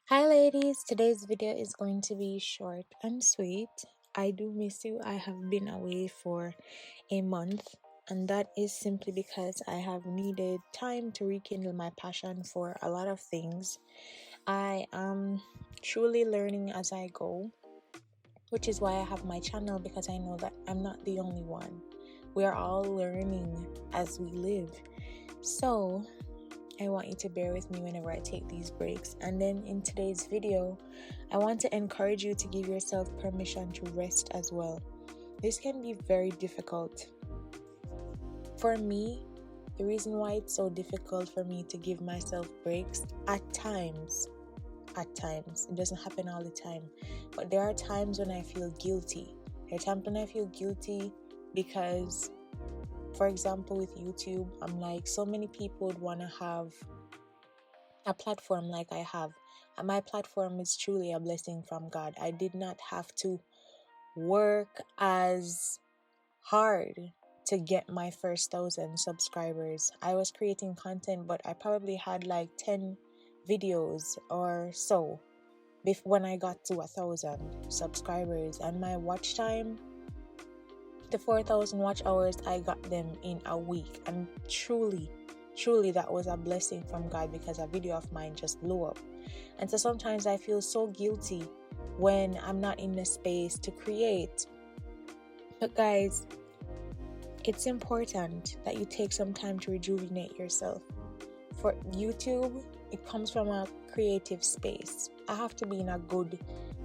Hi ladies, today's video is going to be short and sweet. I do miss you. I have been away for a month, and that is simply because I have needed time to rekindle my passion for a lot of things. I am truly learning as I go, which is why I have my channel, because I know that I'm not the only one. We are all learning as we live. So I want you to bear with me whenever I take these breaks. And then in today's video, I want to encourage you to give yourself permission to rest as well. This can be very difficult. For me, the reason why it's so difficult for me to give myself breaks it doesn't happen all the time, but there are times when I feel guilty. There are times when I feel guilty because, for example, with YouTube, I'm like, so many people would want to have a platform like I have. And my platform is truly a blessing from God. I did not have to work as hard to get my first 1,000 subscribers. I was creating content, but I probably had like 10 videos or so when I got to 1,000 subscribers, and my watch time, the 4,000 watch hours, I got them in a week. And truly that was a blessing from God, because a video of mine just blew up. And so sometimes I feel so guilty when I'm not in the space to create. But guys, it's important that you take some time to rejuvenate yourself. For YouTube, it comes from a creative space. I have to be in a good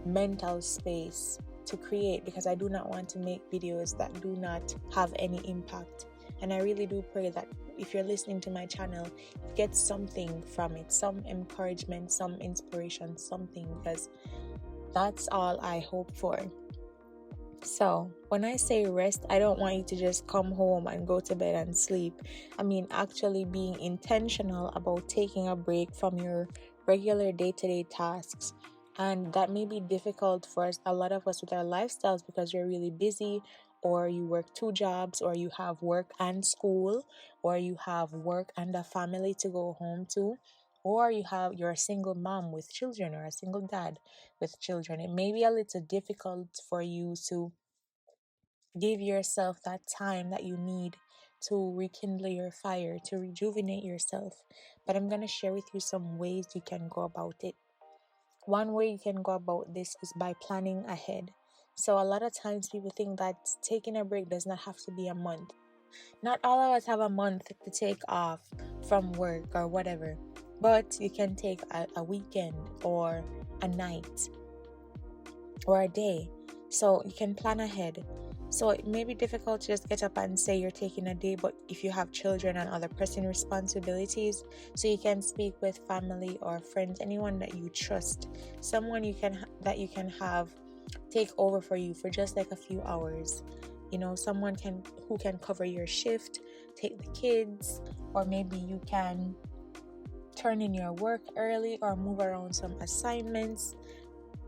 mental space to create, because I do not want to make videos that do not have any impact. And I really do pray that if you're listening to my channel, you get something from it, some encouragement, some inspiration, something, because that's all I hope for. So when I say rest, I don't want you to just come home and go to bed and sleep. I mean actually being intentional about taking a break from your regular day-to-day tasks. And that may be difficult for a lot of us with our lifestyles, because you're really busy, or you work 2 jobs, or you have work and school, or you have work and a family to go home to, or you're a single mom with children, or a single dad with children. It may be a little difficult for you to give yourself that time that you need to rekindle your fire, to rejuvenate yourself. But I'm going to share with you some ways you can go about it. One way you can go about this is by planning ahead. So a lot of times people think that taking a break does not have to be a month. Not all of us have a month to take off from work or whatever, but you can take a weekend or a night or a day. So you can plan ahead. So it may be difficult to just get up and say you're taking a day, but if you have children and other pressing responsibilities, so you can speak with family or friends, anyone that you trust, someone that you can have take over for you for just like a few hours. Someone who can cover your shift, take the kids, or maybe you can turn in your work early or move around some assignments.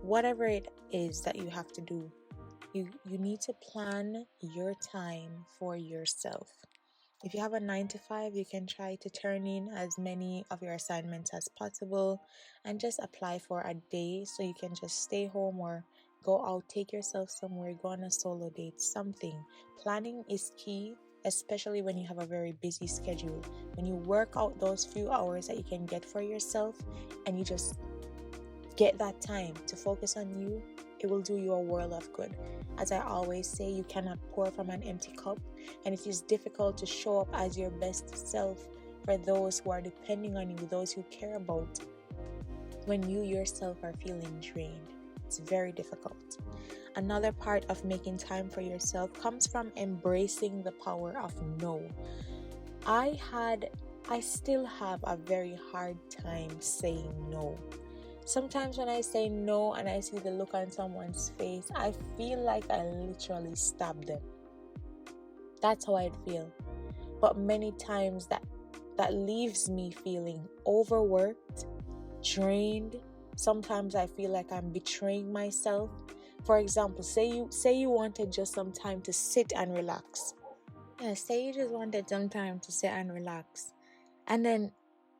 Whatever it is that you have to do, you need to plan your time for yourself. If you have a 9 to 5, you can try to turn in as many of your assignments as possible and just apply for a day, so you can just stay home or go out, take yourself somewhere, go on a solo date, something. Planning is key, especially when you have a very busy schedule. When you work out those few hours that you can get for yourself, and you just get that time to focus on you, it will do you a world of good. As I always say, you cannot pour from an empty cup, and it is difficult to show up as your best self for those who are depending on you, those who care about, when you yourself are feeling drained. It's very difficult. Another part of making time for yourself comes from embracing the power of no. I still have a very hard time saying no. Sometimes when I say no and I see the look on someone's face, I feel like I literally stabbed them. That's how I'd feel. But many times that leaves me feeling overworked, drained. Sometimes I feel like I'm betraying myself. For example, say you wanted just some time to sit and relax. Yeah, say you just wanted some time to sit and relax. And then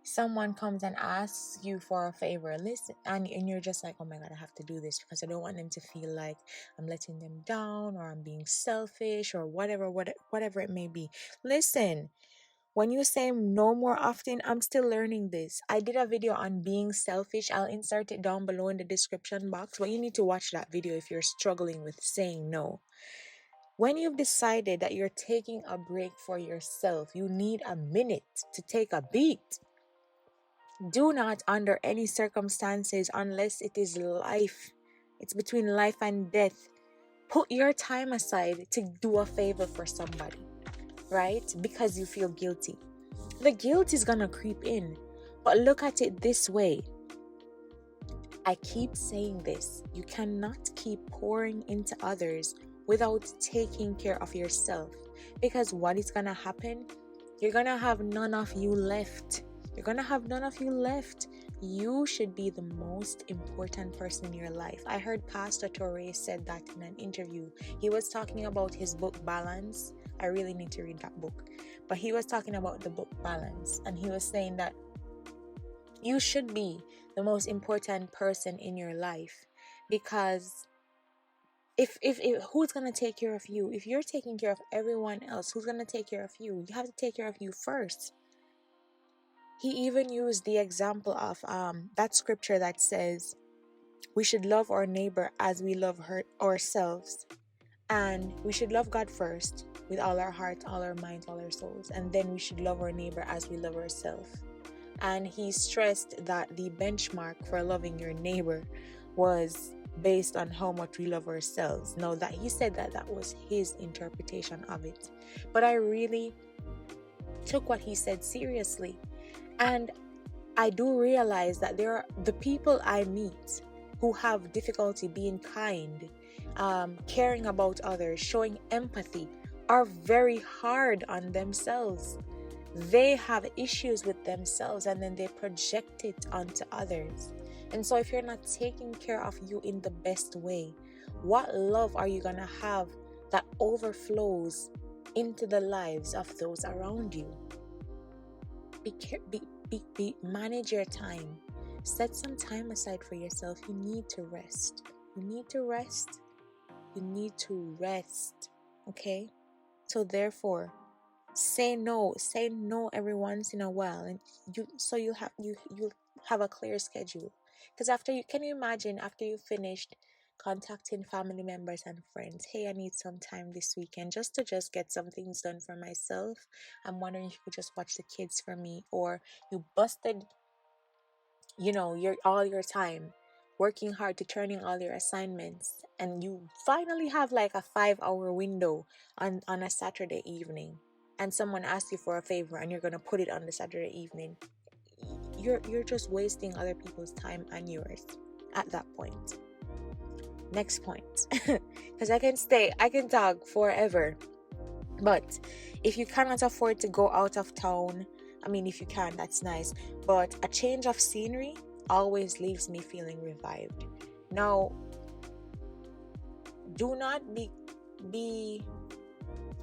someone comes and asks you for a favor, listen, and you're just like, oh my God, I have to do this because I don't want them to feel like I'm letting them down or I'm being selfish or whatever it may be. Listen, when you say no more often, I'm still learning this. I did a video on being selfish. I'll insert it down below in the description box, but you need to watch that video if you're struggling with saying no. When you've decided that you're taking a break for yourself, you need a minute to take a beat. Do not, under any circumstances, unless it is life, it's between life and death, put your time aside to do a favor for somebody, right? Because you feel guilty. The guilt is gonna creep in. But look at it this way. I keep saying this. You cannot keep pouring into others without taking care of yourself. Because what is gonna happen? You're gonna have none of you left. You're gonna have none of you left. You should be the most important person in your life. I heard Pastor Torre said that in an interview. He was talking about his book Balance. I really need to read that book. But he was talking about the book Balance. And he was saying that you should be the most important person in your life. Because if who's gonna take care of you? If you're taking care of everyone else, who's gonna take care of you? You have to take care of you first. He even used the example of that scripture that says we should love our neighbor as we love ourselves. And we should love God first with all our heart, all our minds, all our souls. And then we should love our neighbor as we love ourselves. And he stressed that the benchmark for loving your neighbor was based on how much we love ourselves. Now that he said that was his interpretation of it. But I really took what he said seriously. And I do realize that there are the people I meet who have difficulty being kind, caring about others, showing empathy, are very hard on themselves. They have issues with themselves and then they project it onto others. And so if you're not taking care of you in the best way, what love are you going to have that overflows into the lives of those around you? Manage your time. Set some time aside for yourself. You need to rest. You need to rest. You need to rest. Okay? So therefore, say no every once in a while, and you'll have a clear schedule. Because can you imagine after you finished contacting family members and friends, hey, I need some time this weekend just to get some things done for myself. I'm wondering if you could just watch the kids for me. Or you busted your time working hard to turn in all your assignments, and you finally have like a 5-hour window on a Saturday evening, and someone asks you for a favor and you're going to put it on the Saturday evening. You're just wasting other people's time and yours at that point. Next point, because I can talk forever. But if you cannot afford to go out of town, I mean, if you can, that's nice. But a change of scenery always leaves me feeling revived. Now, do not be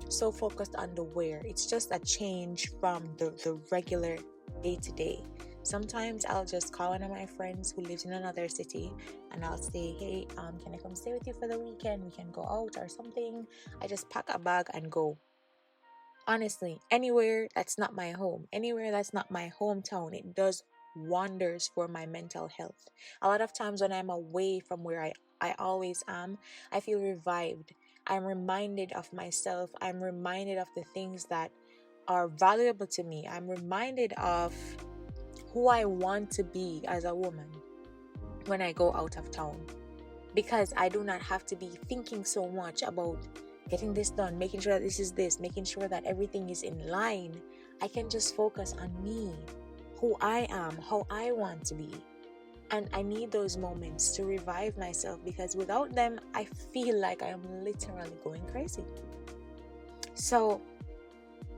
so focused on the where. It's just a change from the regular day-to-day. Sometimes I'll just call one of my friends who lives in another city and I'll say, hey, can I come stay with you for the weekend? We can go out or something. I just pack a bag and go. Honestly, anywhere that's not my home, anywhere that's not my hometown, it does wonders for my mental health. A lot of times when I'm away from where I always am, I feel revived. I'm reminded of myself. I'm reminded of the things that are valuable to me. I'm reminded of who I want to be as a woman when I go out of town. Because I do not have to be thinking so much about getting this done, making sure that this is this, making sure that everything is in line. I can just focus on me, who I am, how I want to be. And I need those moments to revive myself, because without them, I feel like I am literally going crazy. So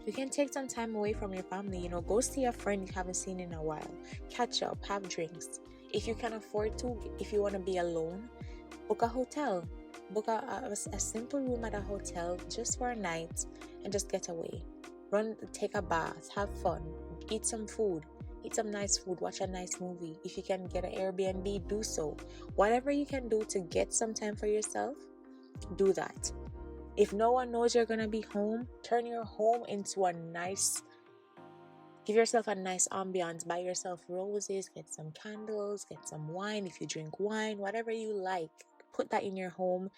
you can take some time away from your family, go see a friend you haven't seen in a while, catch up, have drinks. If you can afford to, if you want to be alone, book a hotel. Book a simple room at a hotel just for a night and just get away. Take a bath, have fun, eat some food, Eat some nice food, watch a nice movie. If you can get an Airbnb, do so. Whatever you can do to get some time for yourself, do that. If no one knows you're gonna be home, turn your home into a nice, give yourself a nice ambiance. Buy yourself roses, get some candles, get some wine if you drink wine, whatever you like. Put that in your home.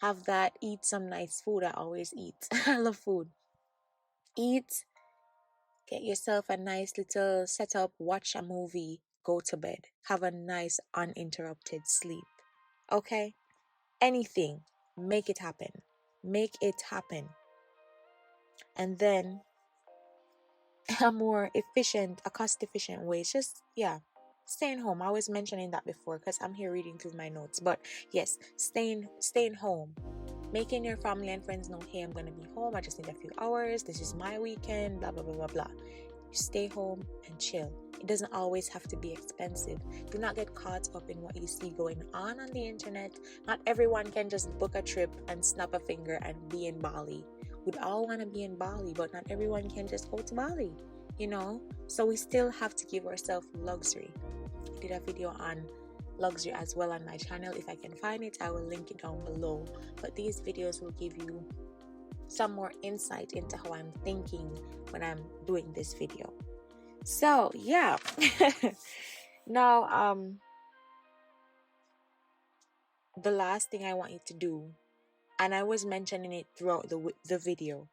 Have that. Eat some nice food. I always eat. I love food. Eat. Get yourself a nice little setup. Watch a movie. Go to bed. Have a nice uninterrupted sleep. Okay? Anything. Make it happen. Make it happen. And then a more efficient, a cost efficient way. It's just, yeah, staying home. I was mentioning that before because I'm here reading through my notes. But yes, staying home. Making your family and friends know, hey, I'm gonna be home. I just need a few hours. This is my weekend. Blah blah blah blah blah. You stay home and chill. It doesn't always have to be expensive. Do not get caught up in what you see going on the internet. Not everyone can just book a trip and snap a finger and be in Bali. We'd all want to be in Bali, but not everyone can just go to Bali, you know? So we still have to give ourselves luxury. I did a video on luxury as well on my channel. If I can find it, I will link it down below. But these videos will give you some more insight into how I'm thinking when I'm doing this video. So yeah. Now the last thing I want you to do, and I was mentioning it throughout the video,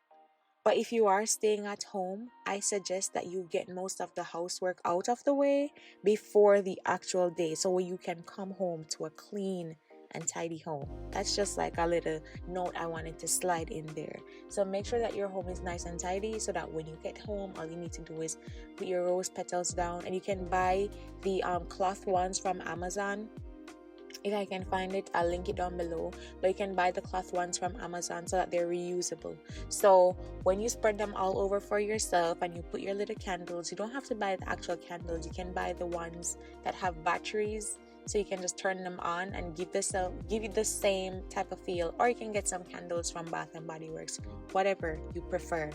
but if you are staying at home, I suggest that you get most of the housework out of the way before the actual day, so you can come home to a clean and tidy home. That's just like a little note I wanted to slide in there. So make sure that your home is nice and tidy, so that when you get home, all you need to do is put your rose petals down. And you can buy the cloth ones from Amazon. If I can find it, I'll link it down below. But you can buy the cloth ones from Amazon so that they're reusable. So when you spread them all over for yourself and you put your little candles, you don't have to buy the actual candles. You can buy the ones that have batteries, so you can just turn them on and give you the same type of feel. Or you can get some candles from Bath and Body Works, whatever you prefer.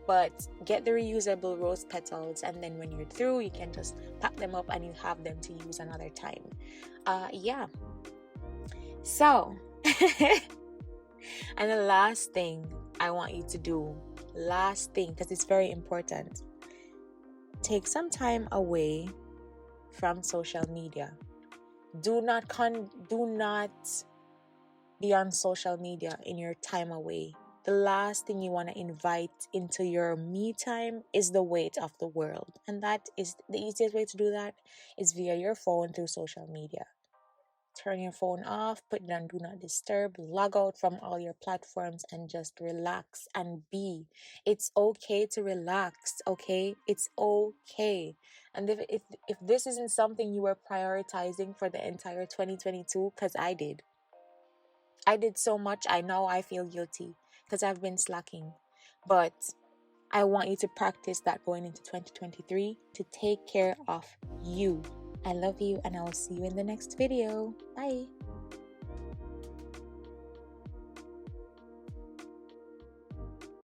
But get the reusable rose petals, and then when you're through, you can just pack them up and you have them to use another time. Yeah. So, and the last thing I want you to do, because it's very important, take some time away from social media. Do not be on social media in your time away. The last thing you want to invite into your me time is the weight of the world. And that is the easiest way to do that is via your phone through social media. Turn your phone off, put it on do not disturb, log out from all your platforms and just relax and be. It's okay to relax, okay? It's okay. And if this isn't something you were prioritizing for the entire 2022, because I did so much, I feel guilty because I've been slacking. But I want you to practice that going into 2023 to take care of you. I love you, and I will see you in the next video. Bye.